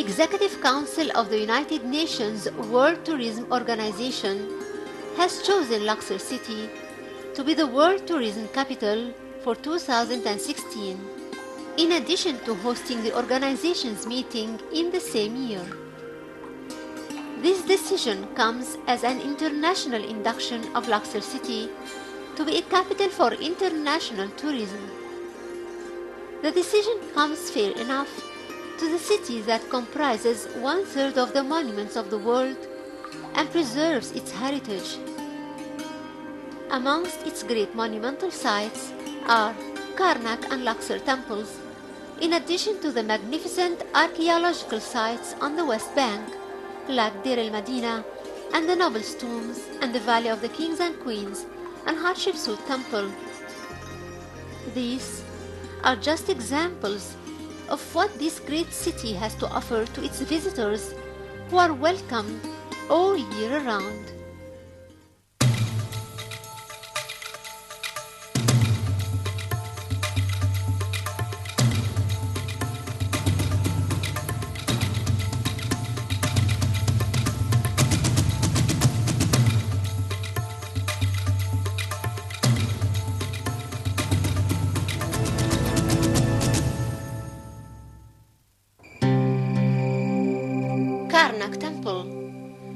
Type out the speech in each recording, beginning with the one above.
Executive Council of the United Nations World Tourism Organization has chosen Luxor City to be the World Tourism Capital for 2016, in addition to hosting the organization's meeting in the same year. This decision comes as an international induction of Luxor City to be a capital for international tourism. The decision comes fair enough to the city that comprises 1/3 of the monuments of the world and preserves its heritage. Amongst its great monumental sites are Karnak and Luxor temples, in addition to the magnificent archaeological sites on the West Bank, like Deir el-Madina and the Nobles' tombs and the Valley of the Kings and Queens and Hatshepsut temple. These are just examples of what this great city has to offer to its visitors, who are welcomed all year round. Karnak Temple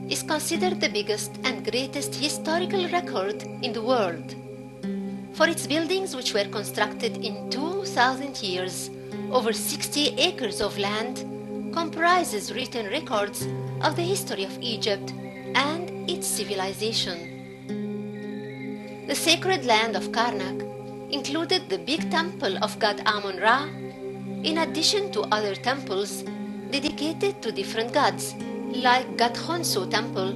is considered the biggest and greatest historical record in the world. For its buildings, which were constructed in 2,000 years, over 60 acres of land, comprises written records of the history of Egypt and its civilization. The sacred land of Karnak included the big temple of god Amun-Ra, in addition to other temples dedicated to different gods, like God Khonsu Temple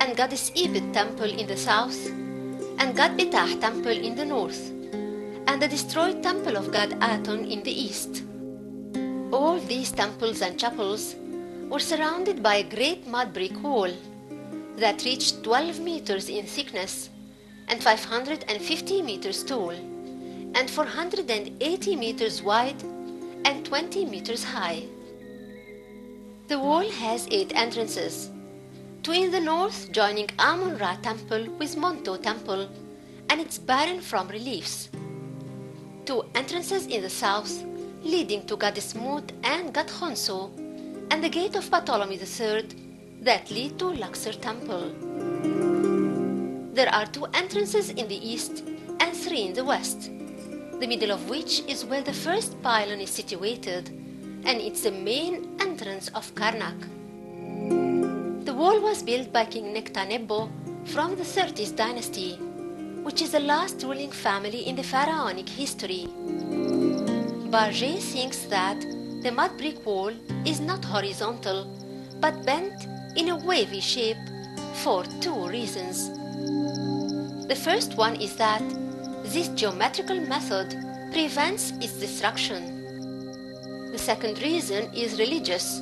and Goddess Ibit Temple in the south, and God Betah Temple in the north, and the destroyed Temple of God Aton in the east. All these temples and chapels were surrounded by a great mud brick wall that reached 12 meters in thickness and 550 meters tall, and 480 meters wide and 20 meters high. The wall has 8 entrances, 2 in the north joining Amun-Ra Temple with Monto Temple, and it's barren from reliefs, 2 entrances in the south leading to Goddess Mut and God Khonsu, and the gate of Ptolemy III that lead to Luxor Temple. There are 2 entrances in the east and 3 in the west, the middle of which is where the first pylon is situated, and it's the main entrance of Karnak. The wall was built by King Nectanebo from the 30th dynasty, which is the last ruling family in the pharaonic history. Barger thinks that the mud brick wall is not horizontal, but bent in a wavy shape for 2 reasons. The first one is that this geometrical method prevents its destruction. The second reason is religious.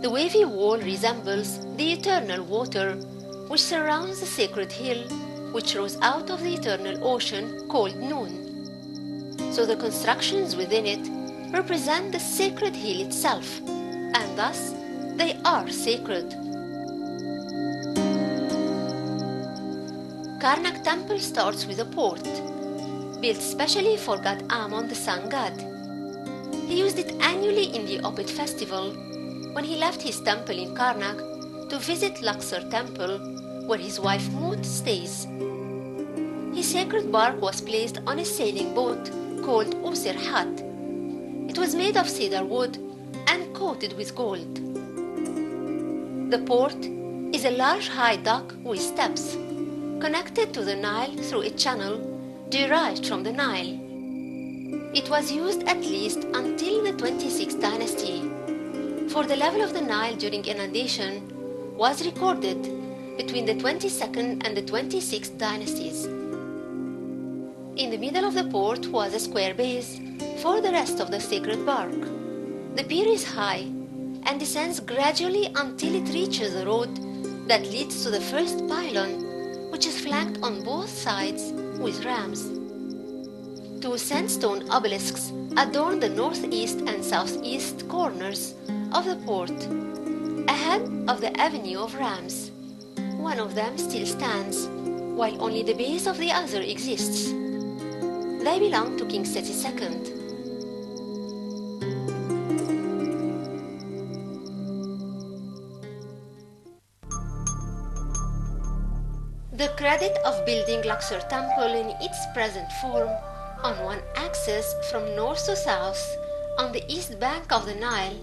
The wavy wall resembles the eternal water which surrounds the sacred hill which rose out of the eternal ocean called Nun. So the constructions within it represent the sacred hill itself, and thus they are sacred. Karnak Temple starts with a port, built specially for god Amon, the sun god. He used it annually in the Opet festival, when he left his temple in Karnak to visit Luxor Temple, where his wife Mut stays. His sacred bark was placed on a sailing boat called Usir Hat. It was made of cedar wood and coated with gold. The port is a large high dock with steps, connected to the Nile through a channel derived from the Nile. It was used at least until the 26th dynasty, for the level of the Nile during inundation was recorded between the 22nd and the 26th dynasties. In the middle of the port was a square base for the rest of the sacred bark. The pier is high and descends gradually until it reaches the road that leads to the first pylon, which is flanked on both sides with rams. 2 sandstone obelisks adorn the northeast and southeast corners of the port, ahead of the Avenue of Rams. One of them still stands, while only the base of the other exists. They belong to King Seti II. The credit of building Luxor Temple in its present form, on one axis from north to south, on the east bank of the Nile,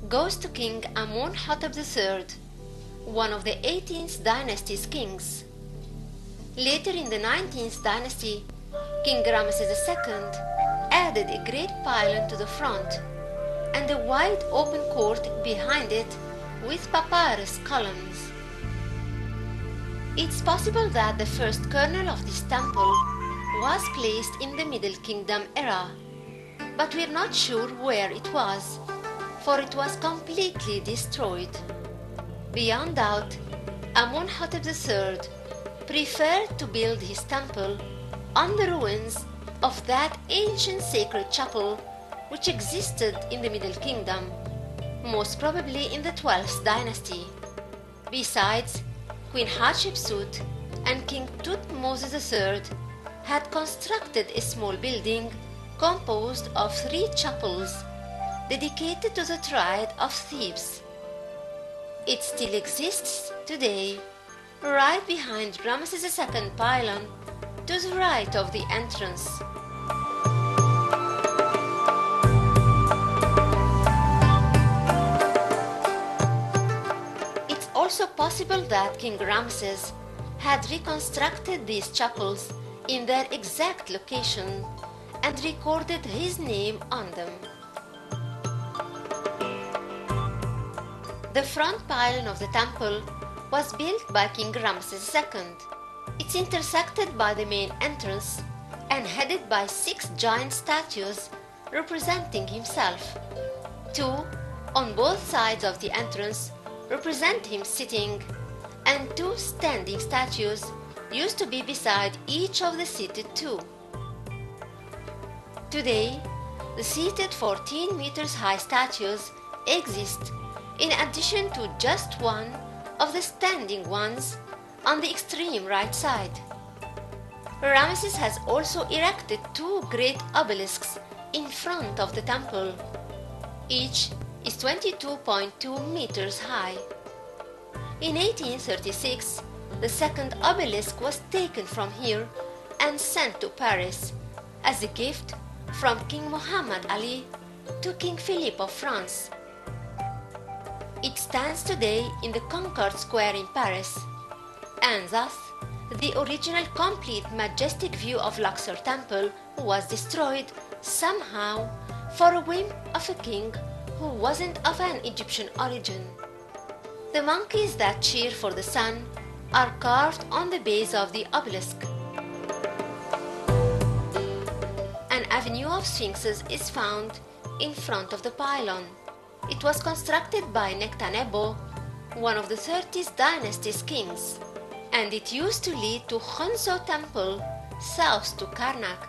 goes to King Amun-Hotep III, one of the 18th dynasty's kings. Later in the 19th dynasty, King Ramesses II added a great pylon to the front and a wide open court behind it with papyrus columns. It's possible that the first kernel of this temple was placed in the Middle Kingdom era, but we're not sure where it was, for it was completely destroyed. Beyond doubt, Amun-Hotep III preferred to build his temple on the ruins of that ancient sacred chapel which existed in the Middle Kingdom, most probably in the 12th dynasty. Besides, Queen Hatshepsut and King Thutmose III had constructed a small building composed of 3 chapels dedicated to the Triad of Thebes. It still exists today, right behind Ramesses II pylon to the right of the entrance. Also possible that King Ramses had reconstructed these chapels in their exact location and recorded his name on them. The front pylon of the temple was built by King Ramses II. It's intersected by the main entrance and headed by 6 giant statues representing himself. 2 on both sides of the entrance represent him sitting, and 2 standing statues used to be beside each of the seated 2. Today, the seated 14 meters high statues exist in addition to just one of the standing ones on the extreme right side. Ramesses has also erected 2 great obelisks in front of the temple. Each is 22.2 meters high. In 1836, the second obelisk was taken from here and sent to Paris as a gift from King Muhammad Ali to King Philippe of France. It stands today in the Concorde Square in Paris, and thus the original complete majestic view of Luxor Temple was destroyed somehow for a whim of a king who wasn't of an Egyptian origin. The monkeys that cheer for the sun are carved on the base of the obelisk. An avenue of sphinxes is found in front of the pylon. It was constructed by Nectanebo, one of the 30th dynasty's kings, and it used to lead to Khonso Temple, south to Karnak.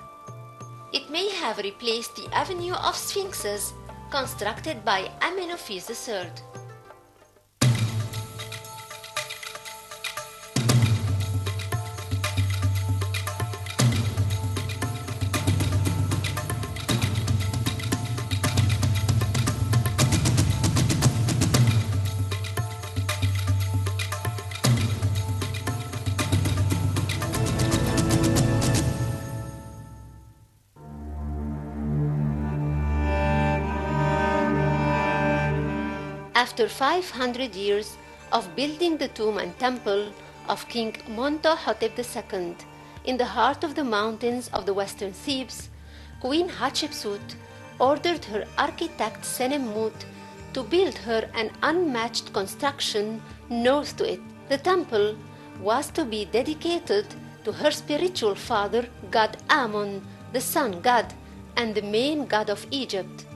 It may have replaced the avenue of sphinxes constructed by Amenophis III. After 500 years of building the tomb and temple of King Montuhotep II in the heart of the mountains of the western Thebes, Queen Hatshepsut ordered her architect Senemut to build her an unmatched construction north to it. The temple was to be dedicated to her spiritual father, god Amun, the sun god and the main god of Egypt.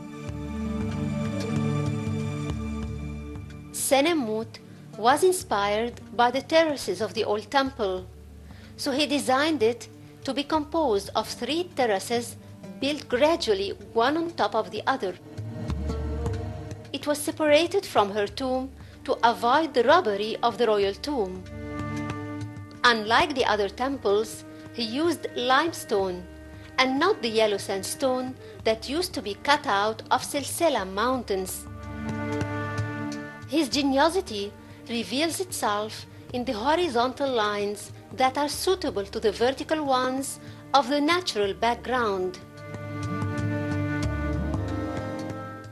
Senemut was inspired by the terraces of the old temple, so he designed it to be composed of 3 terraces built gradually one on top of the other. it was separated from her tomb to avoid the robbery of the royal tomb. Unlike the other temples, he used limestone and not the yellow sandstone that used to be cut out of Silsila mountains. His geniusity reveals itself in the horizontal lines that are suitable to the vertical ones of the natural background.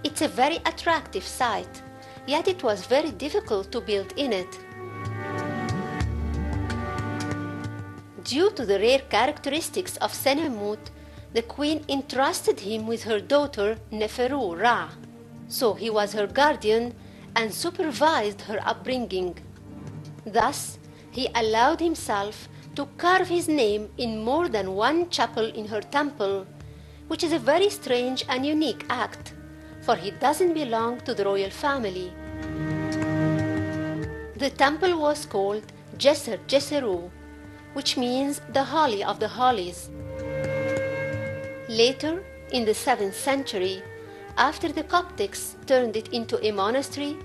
It's a very attractive site, yet it was very difficult to build in it. Due to the rare characteristics of Senemut, the queen entrusted him with her daughter Neferu Ra, so he was her guardian and supervised her upbringing. Thus, he allowed himself to carve his name in more than one chapel in her temple, which is a very strange and unique act, for he doesn't belong to the royal family. The temple was called Djeser Djeseru, which means the Holy of the Holies. Later, in the 7th century, after the Coptics turned it into a monastery,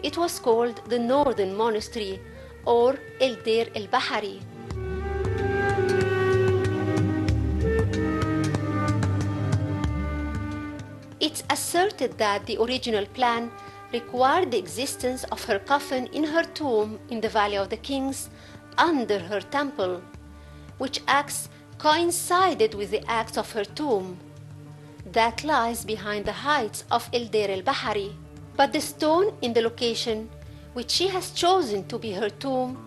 it was called the Northern Monastery, or El Deir El Bahari. It's asserted that the original plan required the existence of her coffin in her tomb in the Valley of the Kings under her temple, which acts coincided with the acts of her tomb. That lies behind the heights of El Deir El Bahari. But the stone in the location which she has chosen to be her tomb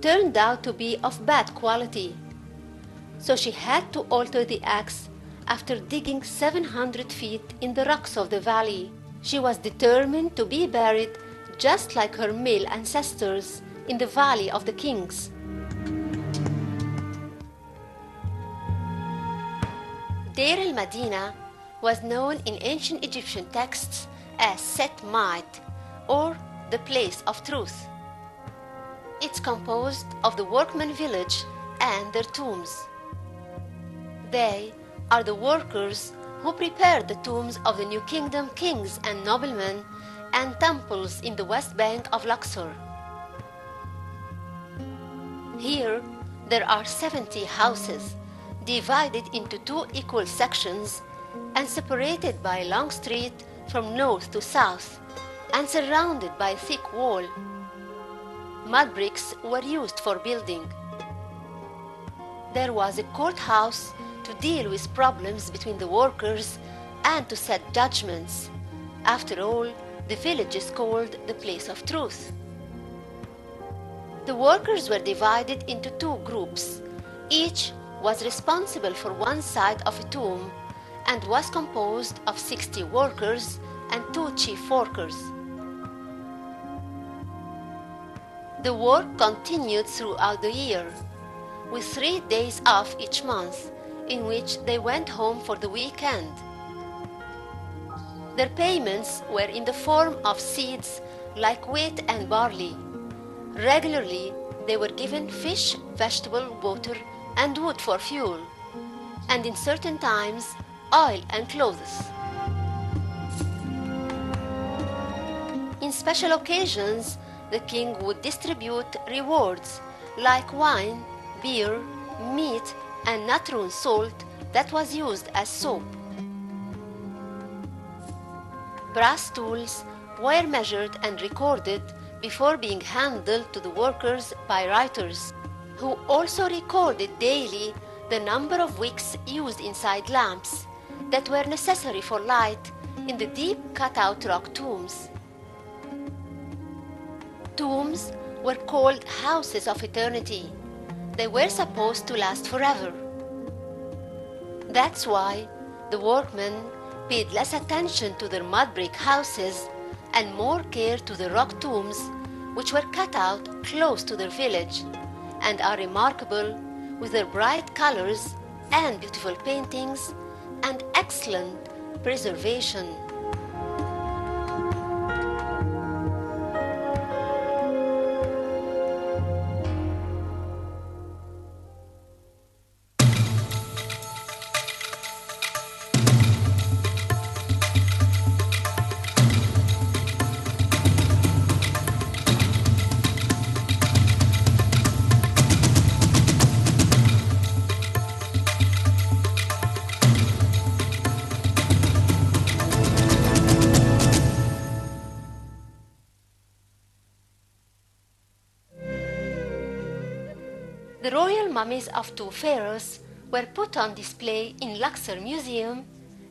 turned out to be of bad quality. So she had to alter the axe after digging 700 feet in the rocks of the valley. She was determined to be buried just like her male ancestors in the Valley of the Kings. Deir el-Madina was known in ancient Egyptian texts as Set Ma'at, or the place of truth. It's composed of the workmen village and their tombs. They are the workers who prepared the tombs of the New Kingdom kings and noblemen and temples in the west bank of Luxor. Here, there are 70 houses, divided into 2 equal sections and separated by a long street from north to south and surrounded by a thick wall. Mud bricks were used for building. There was a courthouse to deal with problems between the workers and to set judgments. After all, the village is called the place of truth. The workers were divided into 2 groups. Each was responsible for one side of a tomb and was composed of 60 workers and 2 chief workers. The work continued throughout the year, with 3 days off each month, in which they went home for the weekend. Their payments were in the form of seeds like wheat and barley. Regularly, they were given fish, vegetable, water, and wood for fuel, and in certain times, oil and clothes. In special occasions, the king would distribute rewards like wine, beer, meat, and natron salt that was used as soap. Brass tools were measured and recorded before being handed to the workers by writers, who also recorded daily the number of wicks used inside lamps that were necessary for light in the deep cut-out rock tombs. Tombs were called houses of eternity. They were supposed to last forever. That's why the workmen paid less attention to their mud brick houses and more care to the rock tombs, which were cut out close to their village and are remarkable with their bright colors and beautiful paintings and excellent preservation. The royal mummies of two pharaohs were put on display in Luxor Museum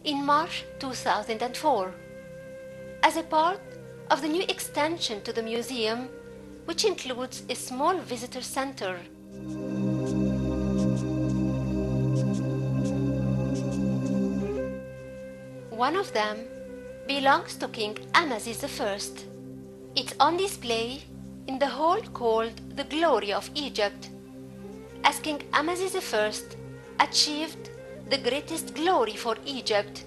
in March 2004 as a part of the new extension to the museum, which includes a small visitor center. One of them belongs to King Amasis I. It's on display in the hall called the Glory of Egypt, as King Amasis I achieved the greatest glory for Egypt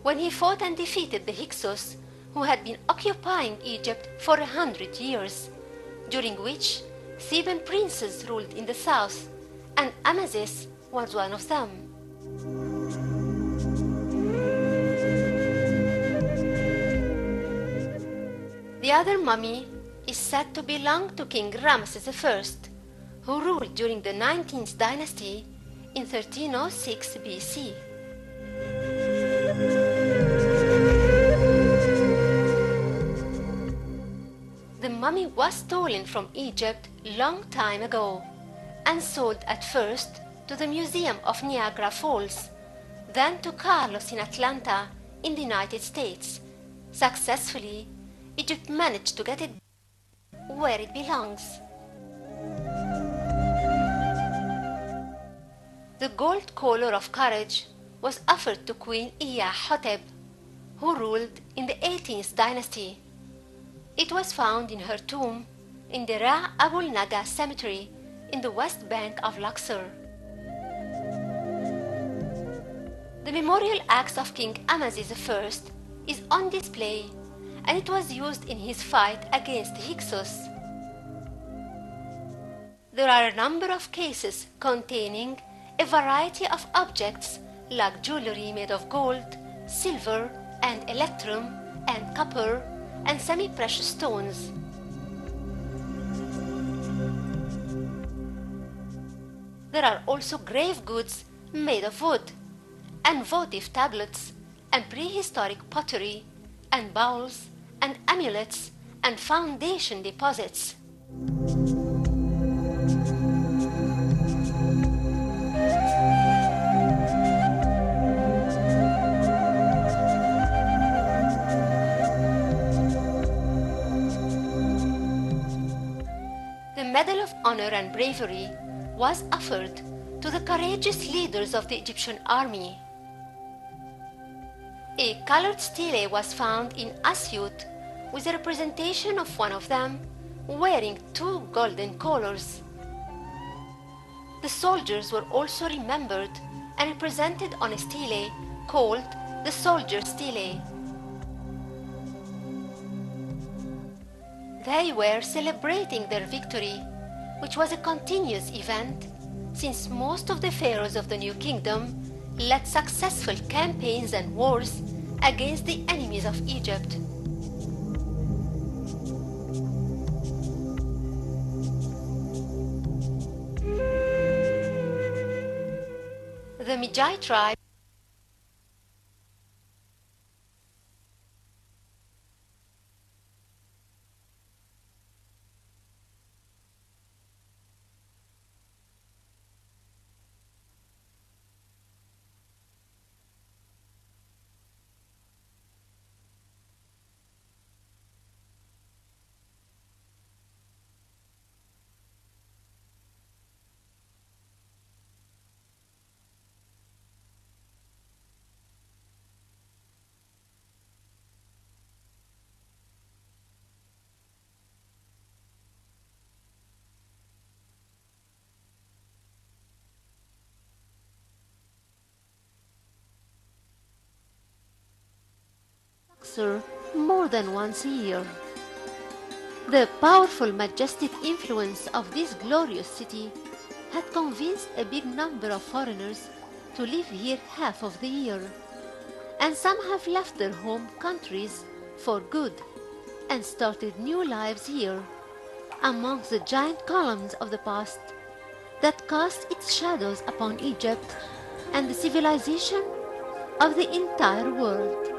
when he fought and defeated the Hyksos, who had been occupying Egypt for 100 years, during which Theban princes ruled in the south, and Amasis was one of them. The other mummy is said to belong to King Ramses I, who ruled during the 19th dynasty in 1306 BC. The mummy was stolen from Egypt long time ago and sold at first to the Museum of Niagara Falls, then to Carlos in Atlanta in the United States. Successfully, Egypt managed to get it where it belongs. The gold collar of courage was offered to Queen Iyahotep, who ruled in the 18th dynasty. It was found in her tomb in the Ra Abul Naga cemetery in the west bank of Luxor. The memorial axe of King Amasis I is on display, and it was used in his fight against the Hyksos. There are a number of cases containing a variety of objects like jewelry made of gold, silver, and electrum, and copper, and semi-precious stones. There are also grave goods made of wood, and votive tablets, and prehistoric pottery, and bowls, and amulets, and foundation deposits. The Medal of Honor and Bravery was offered to the courageous leaders of the Egyptian army. A colored stele was found in Asyut with a representation of one of them wearing two golden collars. The soldiers were also remembered and represented on a stele called the Soldier Stele. They were celebrating their victory, which was a continuous event since most of the pharaohs of the New Kingdom led successful campaigns and wars against the enemies of Egypt. The Magi tribe more than once a year. The powerful, majestic influence of this glorious city had convinced a big number of foreigners to live here half of the year, and some have left their home countries for good and started new lives here, amongst the giant columns of the past that cast its shadows upon Egypt and the civilization of the entire world.